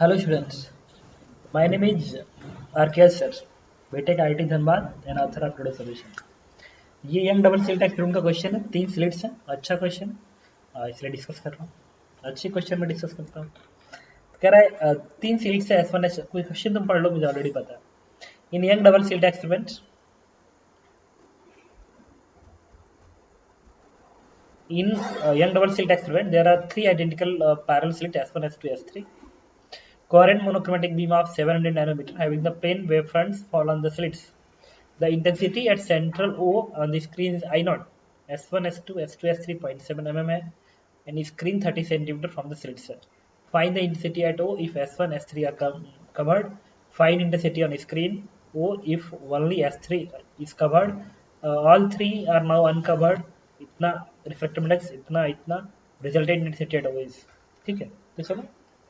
Hello students, my name is RKS sir, BTech IIT Dhanbad and author of today's solution. ये young double slit experiment का question है, 3 slits हैं, अच्छा question इसलिए discuss कर रहा हूँ. अच्छी क्वेश्चन में डिस्कस करता हूँ. कह रहा है 3 स्लिट्स है S1 S कोई क्वेश्चन तुम पढ़ लो, मुझे ऑलरेडी पता है. In Young double slit experiment there are 3 identical parallel slit S1 S2 S3. Coherent monochromatic beam of 700 nanometer having the plane wavefronts fall on the slits. The intensity at central O on the screen is I0. S1, S2, S2, S3 0.7 mm है and screen 30 cm from the slit set. Find the intensity at O if S1, S3 are covered. Find intensity on screen O if only S3 is covered. All three are now uncovered. इतना refractive index इतना resultant intensity at O is. ठीक है, तो चलो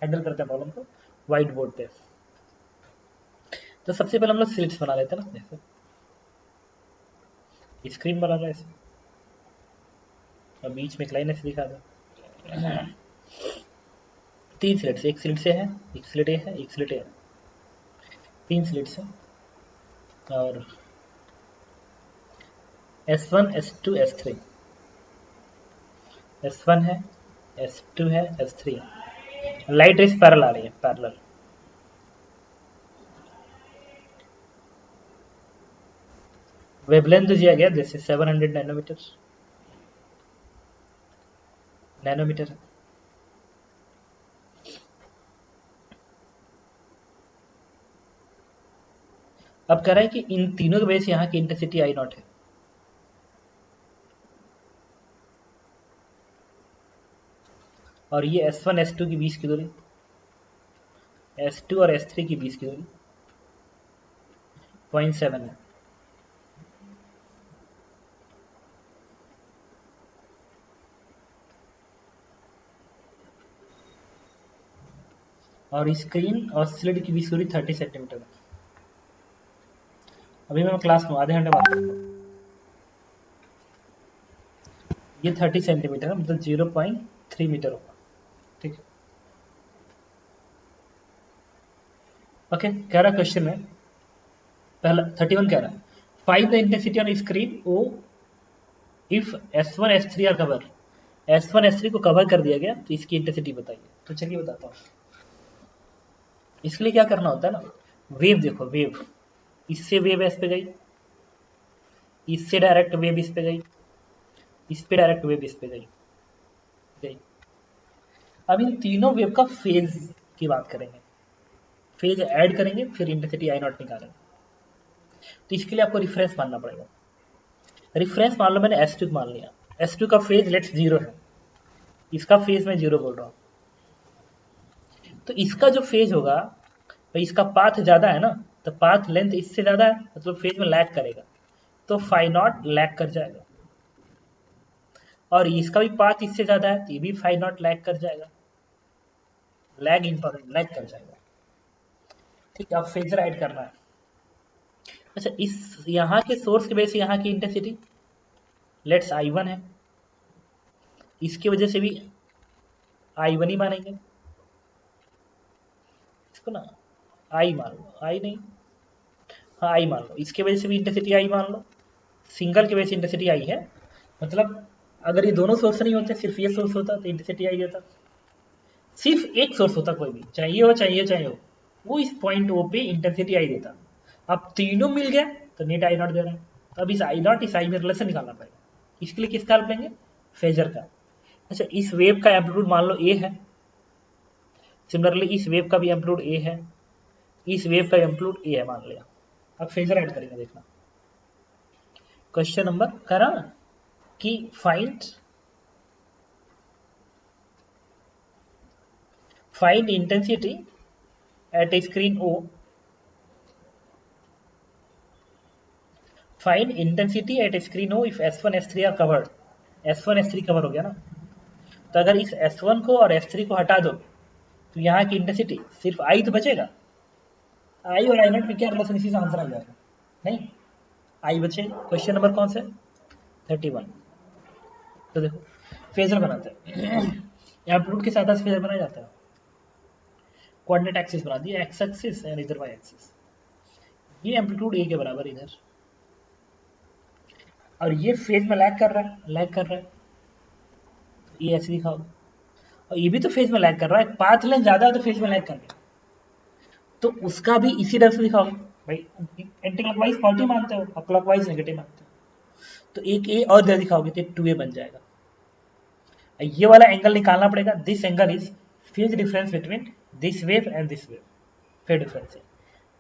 handle करते हैं problem को white board पे. तो सबसे पहले हम लोग स्लिट्स बना लेते हैं ना, जैसे स्क्रीन बना रहा है और बीच में एक लाइन ऐसे दिखा दो. 3 स्लिट्स, एक स्लिट से है, एक स्लिट ए है, एक स्लिट ए है. 3 स्लिट्स हैं और S1, S2, S3. S1 है, S2 है, S3 है. लाइट रेस पैरेलल आ रही है, पैरेलल. वेवलेंथ दिया गया जैसे 700 नैनोमीटर. अब कह रहा है कि इन तीनों के वजह से यहाँ की इंटेंसिटी I0 है. और ये S1 S2 की बीच की दूरी, S2 और S3 की बीच की दूरी 0.7 है. और स्क्रीन और स्लिट की बीच की दूरी 30 सेंटीमीटर है. अभी मैं क्लास में आधे घंटे बात करूँगा. ये 30 सेंटीमीटर है, मतलब 0.3 मीटर होगा. ठीक है, ओके. कह रहा क्वेश्चन में पहला 31 कह रहा है find the intensity on screen O if S1 S3 are cover. S1 S3 को कवर कर दिया गया तो इसकी इंटेंसिटी बताइए. तो चलिए बताता हूँ. इसके लिए क्या करना होता है ना, वेव देखो, वेव इससे वेव इस पे गई, इससे डायरेक्ट वेव इस पे गई, इस पे डायरेक्ट वेव इस पे गई. अब इन तीनों वेव का फेज की बात करेंगे, फेज ऐड करेंगे, फिर इंटेंसिटी I0 निकालेंगे. तो इसके लिए आपको रिफरेंस मानना पड़ेगा. रिफरेंस मान लो मैंने S2 मान लिया. S2 का फेज लेट्स 0 है, इसका फेज मैं 0 बोल रहा हूँ. तो इसका जो फेज होगा भाई, इसका पाथ ज्यादा है ना, तो पाथ लेंथ इससे ज्यादा है, मतलब फेज में लैग करेगा, तो φ0 लैग कर जाएगा. और इसका भी पाथ इससे ज्यादा है, तो ये भी φ0 लैग कर जाएगा. लैग इंपॉर्टेंट, लैग कर जाएगा. ठीक है, अब फेजर ऐड करना है. अच्छा, इस यहाँ के सोर्स के वजह से यहाँ की इंटेंसिटी लेट्स I1 है, इसकी वजह से भी I1 ही मानेंगे इसको ना. I मान लो, I नहीं, हाँ I मान लो. इसके वजह से भी इंटेंसिटी I मान लो, सिंगल की वजह से इंटेंसिटी I है. मतलब अगर ये दोनों सोर्स नहीं होते, सिर्फ ये सोर्स होता तो इंटेंसिटी I देता. सिर्फ एक सोर्स होता, कोई भी चाहिए हो, वो इस पॉइंट O पे इंटेंसिटी I देता. अब तीनों मिल गए तो नेट I0 दे रहा है. तो अब इस I0 इस I में रिलेशन निकालना पड़ेगा. इसके लिए किसका हेल्प लेंगे? फेजर का. अच्छा, इस वेव का एम्पलीट्यूड मान लो A है, सिमिलरली इस वेव का भी एम्पलीट्यूड A है, इस वेव का एम्पलीट्यूड A है मान लिया. अब फेजर ऐड करेंगे, देखना क्वेश्चन नंबर करा कि find intensity at a screen O. Find intensity at a screen O if S1 S3 are covered. S1 S3 cover हो गया ना, तो अगर इस S1 को और S3 को हटा दो तो यहाँ की इंटेंसिटी सिर्फ I तो बचेगा. I और I0 में क्या रिलेशन, इसी से आंसर आ जाएगा. नहीं, I बचेगा. क्वेश्चन नंबर कौन सा है? 31. तो देखो फेजर बनाते हैं. एम्पलीट्यूड के साथ फेजर बनाया जाता है. कोऑर्डिनेट एक्सिस बना दिया, एक्स एक्सिस एंड इधर वाई एक्सिस। ये एम्पलीट्यूड ए के बराबर इधर, और ये फेज में लैग कर रहा है, लैग कर रहा है, तो ये ऐसे दिखाओ। और ये भी तो फेज में लैग कर रहा है, पाथ लेंथ ज्यादा है तो फेज में लैग कर रहा है, तो उसका भी इसी तरह से दिखाओ भाई। एंटी क्लॉकवाइज पॉजिटिव मानते हो और क्लॉकवाइज नेगेटिव मानते हो, तो एक ए और दे दिखाओगे तो 2a बन जाएगा। ये वाला एंगल निकालना पड़ेगा, this angle is phase difference between this wave and this wave, phase difference है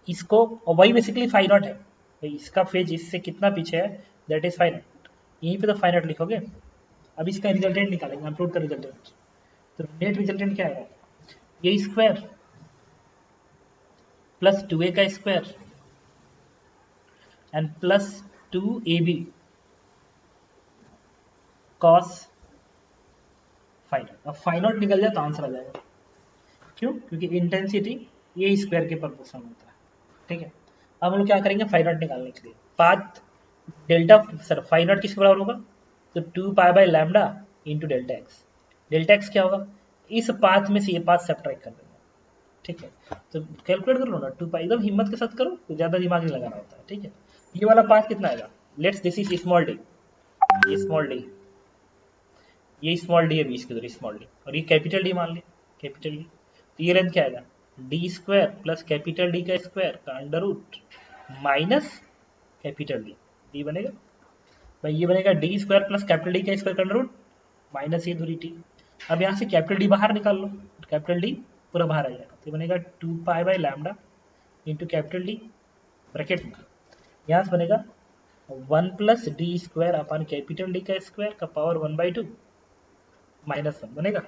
इसको, और वही बेसिकली फाई नॉट है भाई, इसका फेज इससे कितना पीछे है, दैट इज फाई नॉट। यहीं पे तो फाई नॉट लिखोगे। अब इसका रिजल्टेंट निकालेंगे, एम्पलीट्यूड का रिजल्टेंट, तो नेट रिजल्टेंट क्या आएगा, ये स्क्वायर प्लस 2a का square and plus 2ab cos phi naught. अब फाई नॉट निकल जाए तो आंसर आ जाएगा, क्यों, क्योंकि इंटेंसिटी ये स्क्वायर के प्रोपोर्शनल होता है, ठीक है। अब हम लोग क्या करेंगे, फाई नॉट निकालने के लिए path delta, sir phi naught किसके बराबर होगा, तो 2 pi by lambda into delta x. Delta x क्या होगा, इस पाथ में से ये पाथ सब्ट्रैक्ट कर देंगे, ठीक है। तो कैलकुलेट कर लो ना, 2 पाई, एकदम हिम्मत के साथ करो, तो ज़्यादा दिमाग नहीं लगाना होता है, ठीक है। ये वाला पाथ कितना आएगा, let's this is small D, ये स्मॉल डी, ये स्मॉल डी है बीच के उधर स्मॉल डी, और ये कैपिटल डी मान ली, कैपिटल डी, तो ये लेंथ क्या आएगा, D square plus capital D का स्क्वायर का under root minus capital D, D बनेगा भाई, ये बनेगा D square plus capital D का स्क्वायर का अंडर रूट माइनस ये दूरी टी। अब यहाँ से कैपिटल डी बाहर निकाल लो, कैपिटल डी पूरा बाहर आ जाएगा, तो बनेगा 2 pi by lambda into capital D bracket में, यहाँ से बनेगा 1 plus D square upon capital D का स्क्वायर का पावर 1/2 माइनस 1 बनेगा।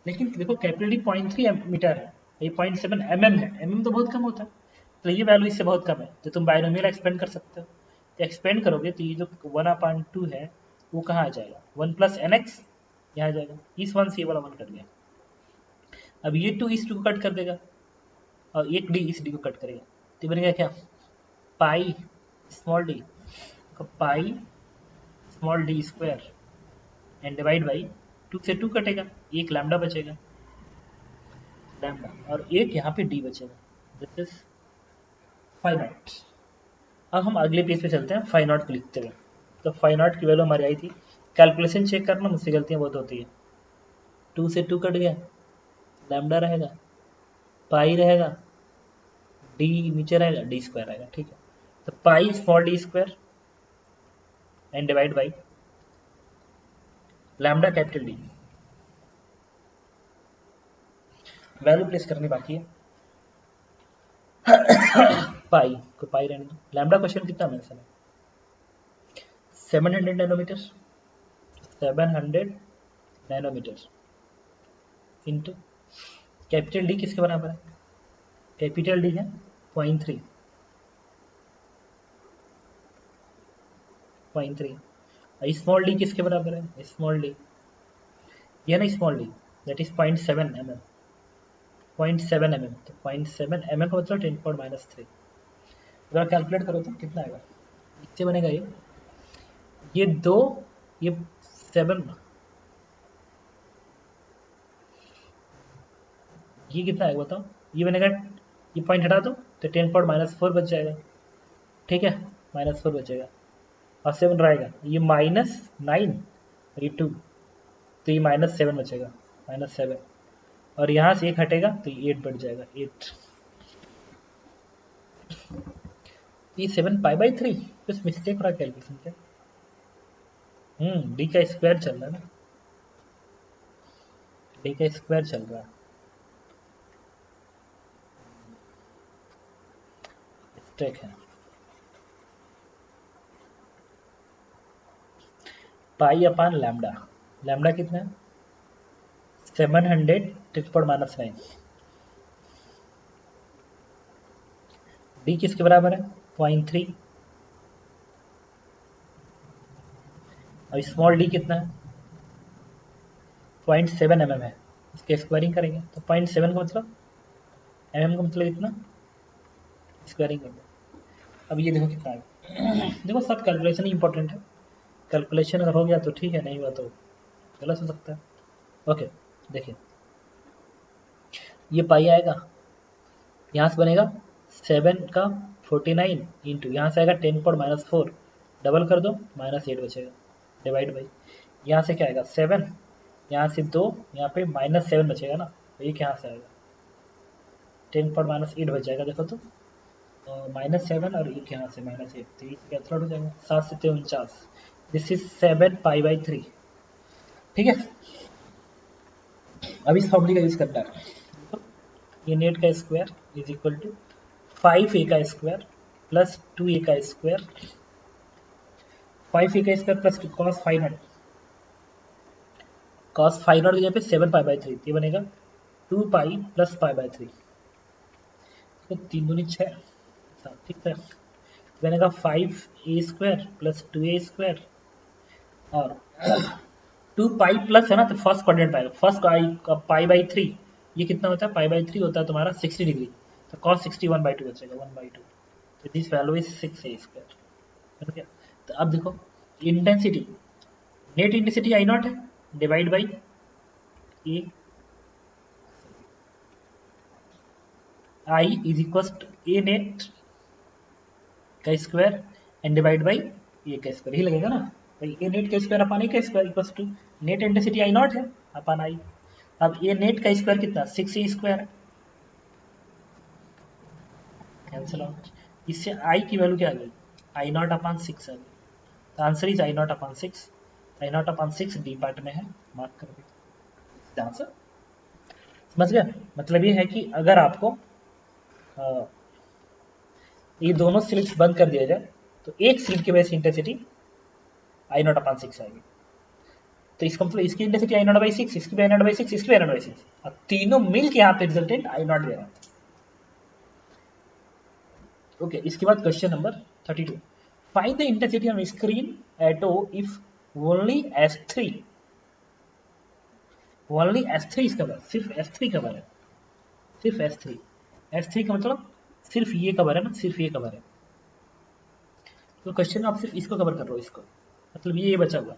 लेकिन देखो कैपिटल डी 0.3 मीटर है, ये 0.7 mm है, mm तो बहुत कम होता है, तो ये वैल्यू इससे बहुत कम है, तो तुम बायनोमियल एक्सपेंड कर सकते हो, तो एक्सपेंड करोगे तो ये जो 1/2 है वो कहाँ आ जाएगा, 1 प्लस एन एक्स यहाँ आ जाएगा, इस 1 से ये वाला 1 कट गया। अब ये 2 इस 2 को कट कर देगा, और एक डी इस डी को कट करेगा, तो बनेगा क्या, pi small D, pi small D square and divide by 2 से 2 कटेगा, एक लैम्डा बचेगा, लैम्डा, और एक यहाँ पे डी बचेगा, दिस इज फाई नॉट। अब हम अगले पेज पे चलते हैं, फाई नॉट को लिखते हुए। तो फाई नॉट की वैल्यू हमारी आई थी, कैलकुलेशन चेक करना, मुझसे गलतियाँ बहुत होती है, 2 से 2 कट गया, लैम्डा रहेगा, पाई रहेगा, डी नीचे रहेगा, डी स्क्वायर रहेगा, ठीक है। तो pi small D square and divide by lambda capital D, value place करनी बाकी है, पाई को पाई रहने दो, लैम्डा क्वेश्चन कितना मेंशन है, 700 nanometre, 700 nanometre into capital D किसके बराबर है, कैपिटल डी है 0.3, स्मॉल डी किसके बराबर है, स्मॉल डी ये ना small D, that is 0.7 mm, 0.7 mm, तो 0.7 mm का मतलब 10⁻³ अगर कैलकुलेट करो तो कितना आएगा, इससे बनेगा ये 2, ये 7, ये कितना आएगा बताओ, ये बनेगा, ये पॉइंट हटा दो तो 10⁻⁴ बच जाएगा, ठीक है, -4 बचेगा, और 7 रहेगा, ये -9 और ये 2, तो ये -7 बचेगा, -7, और यहाँ से 1 हटेगा तो ये 8 बढ़ जाएगा, 8, ये 7 π/3, कुछ मिस्टेक हो रहा है कैलकुलेशन क्या, डी का स्क्वायर चल रहा है ना, डी का स्क्वायर चल रहा है, मिस्टेक है, पाई अपान लैम्डा, लैम्डा कितना है 700 10⁻⁹, डी किसके बराबर है 0.3, और स्मॉल डी कितना है 0.7 mm है, इसके स्क्वायरिंग करेंगे तो 0.7 का मतलब mm का मतलब इतना, स्क्वायरिंग कर दो। अब ये देखो कितना है देखो सब कैलकुलेशन ही इंपॉर्टेंट है, कैलकुलेशन अगर हो गया तो ठीक है, नहीं हुआ तो गलत हो सकता है। ओके देखिए ये पाई आएगा यहाँ से बनेगा 7 का 49 इंटू यहाँ से आएगा 10⁻⁴ डबल कर दो -8 बचेगा डिवाइड बाई यहाँ से क्या आएगा 7 यहाँ से 2 यहाँ पे -7 बचेगा ना तो ये यहाँ से आएगा 10⁻8 बच जाएगा देखो तो -7 और एक यहाँ से -8 तो ये कैंसिल आउट हो जाएगा 7 से 49 दिस इज 7π/3 ठीक है। अब इस फॉर्मूले का यूज करना है ये नेट का square is equal to 5a का स्क्वायर प्लस 2a का स्क्वायर 5a का स्क्वायर प्लस cos 5 की जगह पे 7π/3 ये बनेगा 2π प्लस π/3 तो 3 दूनी 6 ठीक है बनेगा 5a square plus 2a square और 2π प्लस है ना तो फर्स्ट क्वाड्रेंट पाएगा फर्स्ट π/3 ये कितना होता है π/3 होता है तुम्हारा 60 डिग्री तो cos 60 1/2 बचेगा 1/2 तो this value is 6a square ठीक है। तो अब देखो intensity net intensity I naught है divide by A I is equal to A net का square and divide by A का स्क्वायर ही लगेगा ना भाई ए नेट का स्क्वायर अपन ए का square equal to net intensity I naught है अपन आई अब ए नेट का स्क्वायर कितना 6a स्क्वायर कैंसिल आउट इससे आई की वैल्यू क्या आ गई आई नॉट अपन 6 आ गई तो answer is I not upon 6 I not upon 6 D part में है मार्क कर दो आंसर समझ गया मतलब ये है कि अगर आपको ये दोनों स्लिट्स बंद कर दिया जाए तो एक स्लिट की वजह से इंटेंसिटी आई नॉट अपन 6 आएगी तो इसका मतलब इसकी इंटेंसिटी आई नॉट बाई 6 इसकी भी आई नॉट बाई 6 इसकी भी आई नॉट बाई 6 अब तीनों मिल के यहाँ पे रिजल्टेंट आई नॉट दे रहा है ओके इसके बाद question number 32 find the intensity on screen at O if only S3 इसका सिर्फ S3 कवर है सिर्फ S3 का मतलब सिर्फ ये कवर है ना सिर्फ ये कवर है तो क्वेश्चन आप सिर्फ इसको कवर कर रहे हो इसको मतलब ये बचा हुआ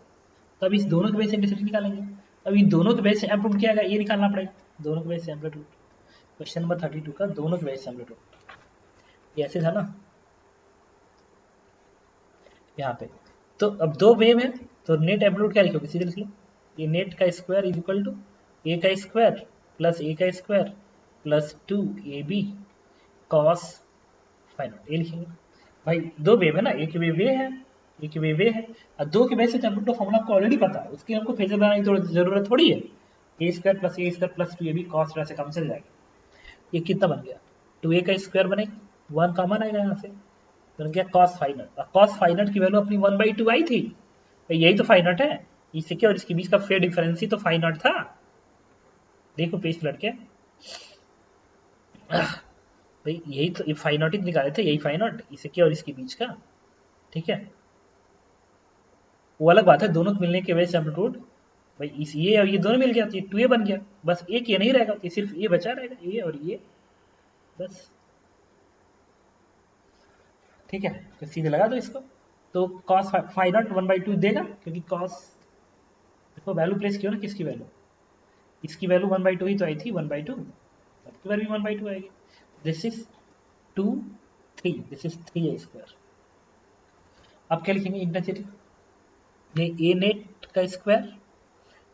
तो अब इस दोनों के वजह से इंटेंसिटी निकालेंगे अब इन दोनों के वजह से एम्पलीट्यूड क्या आएगा ये निकालना पड़ेगा दोनों की वजह से एम्पलीट्यूड क्वेश्चन नंबर 32 का दोनों की वजह से एम्पलीट्यूड ये ऐसे था ना यहाँ पे तो अब दो वेव है तो नेट एम्पलीट्यूड क्या लिखोगे सीधे लिख लो ये नेट का स्क्वायर इज इक्वल टू ए का स्क्वायर प्लस ए का square plus 2ab cos final ये लिखेंगे भाई दो वेव है ना एक वेव ये है एक वेव ये है और दो के वजह से एम्पलीट्यूड फॉर्मूला आपको ऑलरेडी पता है उसकी हमको फेजर बनाने की जरूरत थोड़ी है ए स्क्वायर प्लस 2ab cos से कम चल जाएगा ये कितना बन गया 2a का स्क्वायर बनेगा 1 कॉमन आएगा यहाँ से बन गया cos फाइनल और cos फाइनल की वैल्यू अपनी 1/2 आई थी तो यही तो फाइनल है इससे क्या और इसके बीच का फेयर डिफरेंस ही तो फाइनल था देखो पेज पलट के भाई यही तो फाइनल निकाले थे यही फाइनल इससे क्या और इसके बीच का ठीक है वो अलग बात है दोनों को मिलने की वजह से एम्पलीट्यूड भाई इस ये और ये दोनों मिल गया तो ये 2a बन गया बस एक ये नहीं रहेगा ये सिर्फ ये बचा रहेगा ये और ये बस ठीक है तो सीधे लगा दो इसको तो cos फाइनल 1/2 देगा क्योंकि cos देखो वैल्यू प्लेस किया ना किसकी वैल्यू इसकी वैल्यू 1/2 ही तो आई थी 1/2 सबकी वैल्यू 1/2 आएगी this is 2 3 this is 3a square अब क्या लिखेंगे इंटेंसिटी ये ए नेट का square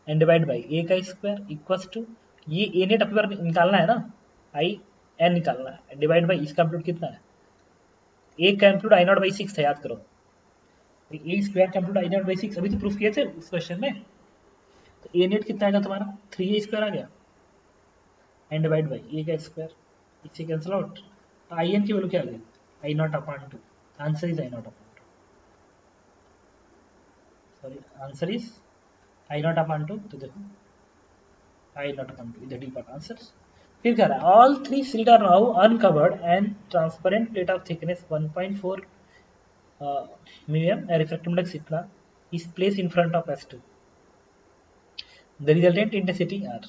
and divide by A का स्क्वायर इक्वल्स टू ये ए नेट अपनी बार निकालना है ना आई एन निकालना है डिवाइड बाई इसका एम्पलीट्यूड कितना है ए का एम्पलीट्यूड आई नॉट बाई 6 था याद करो ए स्क्वायर का एम्पलीट्यूड आई नॉट बाई 6 अभी तो प्रूफ किए थे उस क्वेश्चन में तो ए नेट कितना आएगा तुम्हारा 3a स्क्वायर आ गया एंड डिवाइड बाई ए का स्क्वायर इससे कैंसिल आउट तो आई एन की वैल्यू क्या आ गई I naught upon 2 answer is I naught upon 2 sorry answer is I naught upon 2 तो देखो आई नॉट अपॉन 2 इधर डी पार्ट आंसर फिर कह रहा है all 3 slit are now uncovered and transparent plate of thickness 1.4 mm refractive index इतना is placed in front of S2 the resultant intensity R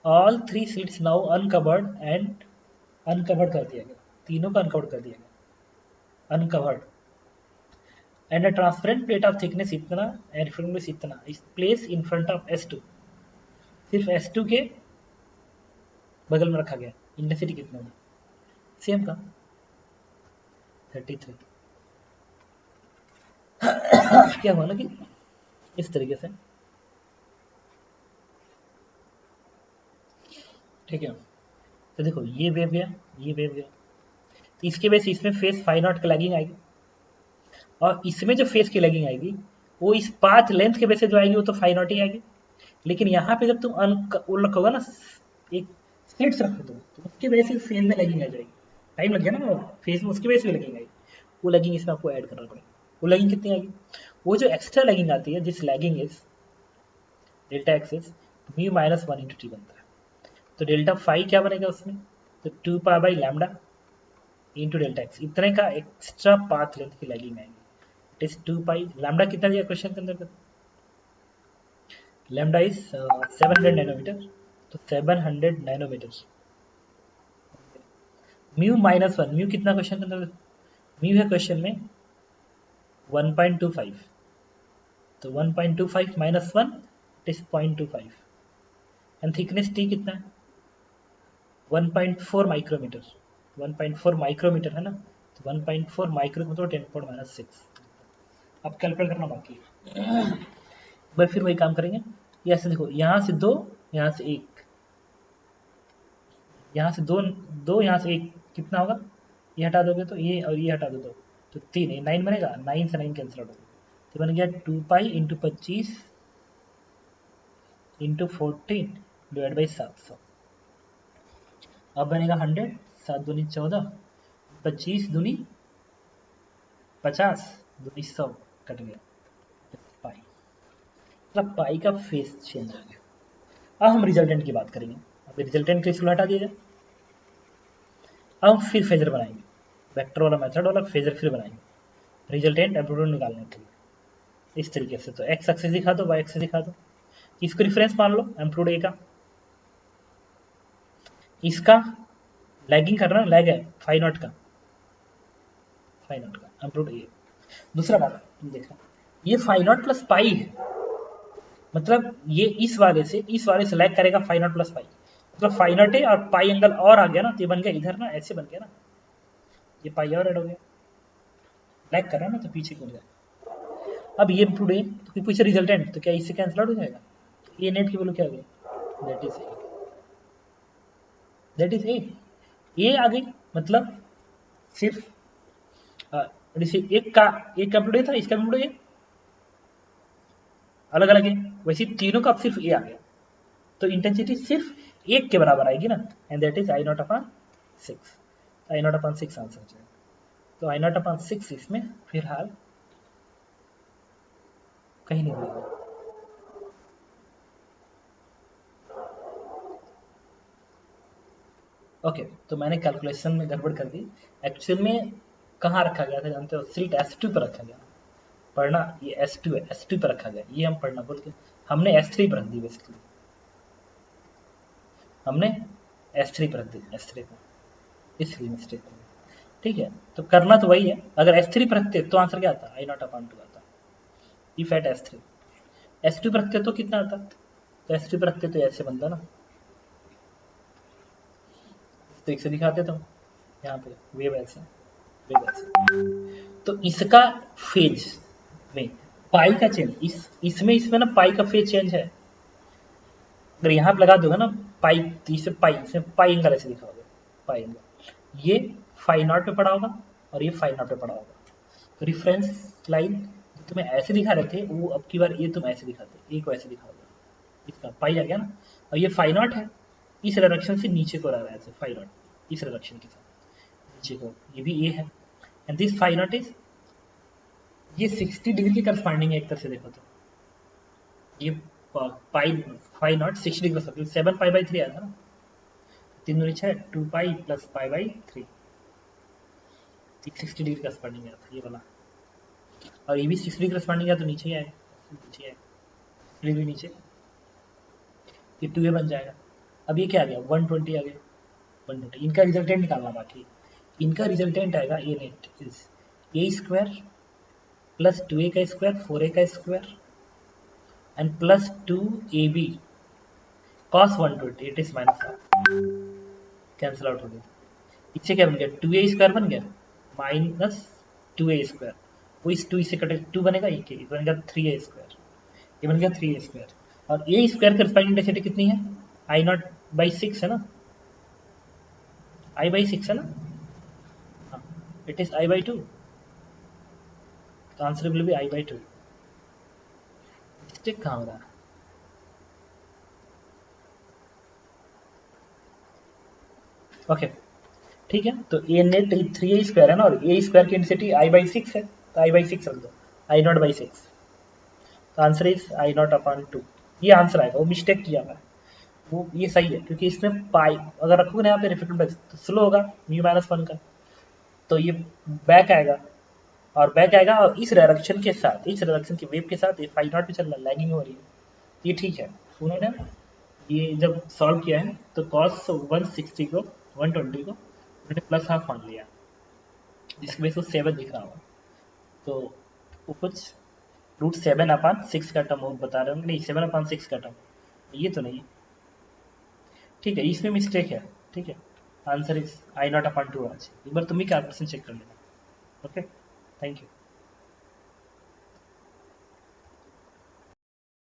all 3 slits now uncovered and uncovered कर दिया गया तीनों का uncovered कर दिया गया uncovered and a transparent plate of thickness इतना and refractive index इतना is placed in front of S2 सिर्फ S2 के बगल में रखा गया इंटेंसिटी कितना है सेम का 33। क्या हुआ ना कि इस तरीके से, ठीक है। तो देखो ये वेव गया, ये वेव गया, तो इसके वजह से इसमें फेस फाई नॉट की लैगिंग आएगी, और इसमें जो फेस की लैगिंग आएगी वो इस पाथ लेंथ के वजह से जो आएगी वो तो फाई नॉट ही आएगी। लेकिन यहाँ पे जब तुम वो रखोगा ना, एक स्लिट्स रखो तो उसकी वजह से फेस में लैगिंग आ जाएगी, टाइम लग गया ना, फेस में उसकी वजह से लैगिंग आएगी। वो लैगिंग इसमें आपको ऐड करना पड़ेगा। वो लैगिंग कितनी आएगी, वो जो एक्स्ट्रा लैगिंग आती है, जिस lagging is delta axis mu minus 1 into T बनता है। तो डेल्टा फाई क्या बनेगा उसमें, तो 2 pi by lambda into delta x, इतने का एक्स्ट्रा पाथ लेंथ की लैगिंग आएगी। इट इज 2 पाई, लैम्डा कितना दिया क्वेश्चन के अंदर, लैम्डा इज 700 नैनोमीटर, तो 700 नैनोमीटर। म्यू माइनस 1, म्यू कितना क्वेश्चन के अंदर, म्यू है क्वेश्चन में 1.25, तो 1.25 minus 1 it is 0.25, and thickness T कितना है 1.4 माइक्रोमीटर, 1.4 माइक्रोमीटर है ना, तो 1.4 माइक्रोमीटर 10⁻⁶। अब कैलकुलेट करना बाकी है। भाई फिर वही काम करेंगे, ये ऐसे देखो, यहाँ से 2, यहाँ से 1, यहाँ से 2, 2 यहाँ से 1, कितना होगा, ये हटा दोगे तो ये और ये हटा दो तो 3, 9 बनेगा, 9 से 9 कैंसिल आउट होगा, तो बन गया 2 pi into 25 into 14 divide by 700। अब बनेगा 100, 7 दूनी 14, 25 दूनी 50, दूनी 100, कट गया पाई, मतलब पाई का फेस चेंज आ गया। अब हम रिजल्टेंट की बात करेंगे। अब रिजल्टेंट को इसको हटा दिया जाए, अब फिर फेजर बनाएंगे, वेक्टर वाला मेथड वाला फेजर फिर बनाएंगे रिजल्टेंट एम्पलीट्यूड निकालने के लिए, इस तरीके से। तो एक्स एक्सिस दिखा दो, वाई एक्सिस दिखा दो, इसको रिफरेंस मान लो एम्पलीट्यूड ए का, इसका लैगिंग कर रहा है, लैग है फाई नॉट का, फाई नॉट का एम्पलीट्यूड ए। दूसरा बात देखो, ये फाई नॉट प्लस पाई है, मतलब ये इस वाले से लैग करेगा फाई नॉट प्लस पाई, मतलब फाई नॉट है और पाई एंगल और आ गया ना, तो ये बन गया इधर ना, ऐसे बन गया ना, ये पाई और ऐड हो गया, लैग कर रहा है ना, तो पीछे को जाए। अब ये टुडे तो पीछे रिजल्टेंट, तो क्या इससे कैंसिल आउट हो जाएगा, ये नेट की वैल्यू क्या आ गई, that is a, that is a, ये आ गई, मतलब सिर्फ एक का एक कंप्यूटर था, इसका कंप्यूटर ये अलग अलग है, वैसे तीनों का अब सिर्फ ए आ गया, तो इंटेंसिटी सिर्फ एक के बराबर आएगी ना, and that is I naught upon 6, I naught upon 6 answer जाएगा। तो आई नॉट अपॉन 6 इसमें फिलहाल कहीं नहीं मिलेगा। ओके, तो मैंने कैलकुलेशन में गड़बड़ कर दी, एक्चुअल में कहाँ रखा गया था जानते हो, सीट S2 पर रखा गया, पढ़ना, ये S2 है, S2 पर रखा गया, ये हम पढ़ना बोल के हमने S3 पर रख दी, बेसिकली हमने S3 पर रख दी, S3 पर, इसलिए मिस्टेक हो गई। ठीक है, तो करना तो वही है, अगर S3 पर रखते तो आंसर क्या आता, आई नॉट अपॉन 2 आता, इफ एट S3, S2 पर रखते तो कितना आता, तो S2 पर रखते तो ऐसे बनता ना, तो एक से दिखाते तो यहाँ पे वेव ऐसे, वेव ऐसे, तो इसका फेज में पाई का चेंज, इसमें ना पाई का फेज चेंज है, अगर यहाँ पे लगा दोगे ना पाई, तो इसमें पाई एंगल ऐसे दिखा होगा, पाई एंगल, ये फाई नॉट पे पड़ा होगा और ये फाई नॉट पे पड़ा होगा, तो रिफरेंस लाइन तुम्हें ऐसे दिखा रहे थे, वो अब की बार ये तुम ऐसे दिखाते, ए को ऐसे दिखा होगा, इसका पाई आ गया ना, और ये फाई नॉट है, इस डायरेक्शन से नीचे को रह रहा है ऐसे, फाई नॉट इस डायरेक्शन के साथ नीचे को, ये भी ए है, and this phi naught is, ये 60 डिग्री के करस्पॉन्डिंग है एक तरह से देखो तो, ये pi phi naught 60 degree, 7 pi by 3 आया था ना, 3 दूनी 6, 2 pi plus pi by 3, 60 degree corresponding आया था ये वाला, और ये भी 60 डिग्री करस्पॉन्डिंग है, तो नीचे ही आएगा, नीचे आएगा डिग्री नीचे, ये 2a बन जाएगा। अब ये क्या आ गया 120 आ गया, 120, इनका रिजल्टेंट निकालना बाकी, इनका रिजल्टेंट आएगा A net is A square plus 2a का स्क्वायर 4a का square and plus 2ab cos 120, it is minus half, cancel out हो गया, इससे क्या बन गया, 2a² बन गया माइनस 2a², वो इस 2 से कटे 2 बनेगा, ये बनेगा 3a², ये बन गया 3a²। और a² की रिफाइंड डेंसिटी कितनी है, I0/6 है ना, I/6 है ना, हाँ, इट इज I/2, तो answer will be I/2। Mistake कहाँ हो रहा है? ओके ठीक है, तो ए नेट 3a² है ना, और a² की डेंसिटी I/6 है, तो I/6 रख दो, I0/6, तो आंसर इज I0/2। ये आंसर आएगा, वो मिस्टेक किया हुआ है, वो ये सही है, क्योंकि इसमें पाई अगर रखोगे ना यहाँ पे रिफ्लेक्टेड तो स्लो होगा μ-1 का, तो ये बैक आएगा, और बैक आएगा, और इस डायरेक्शन के साथ, इस डायरेक्शन की वेव के साथ ये फाइव नॉट पे चल रहा है, लैगिंग हो रही है, ये ठीक है। उन्होंने ये जब सॉल्व किया है तो cos 160 को 120 को उन्होंने प्लस हाफ मान लिया, जिसकी वजह से 7 दिख रहा होगा, तो वो कुछ √7/6 का टर्म बता रहे होंगे, नहीं 7/6 का टर्म, ये तो नहीं, ठीक है, इसमें मिस्टेक है, ठीक है, आंसर इज I0/2 होना चाहिए। एक बार तुम ही कैलकुलेशन चेक कर लेना। Okay, thank you.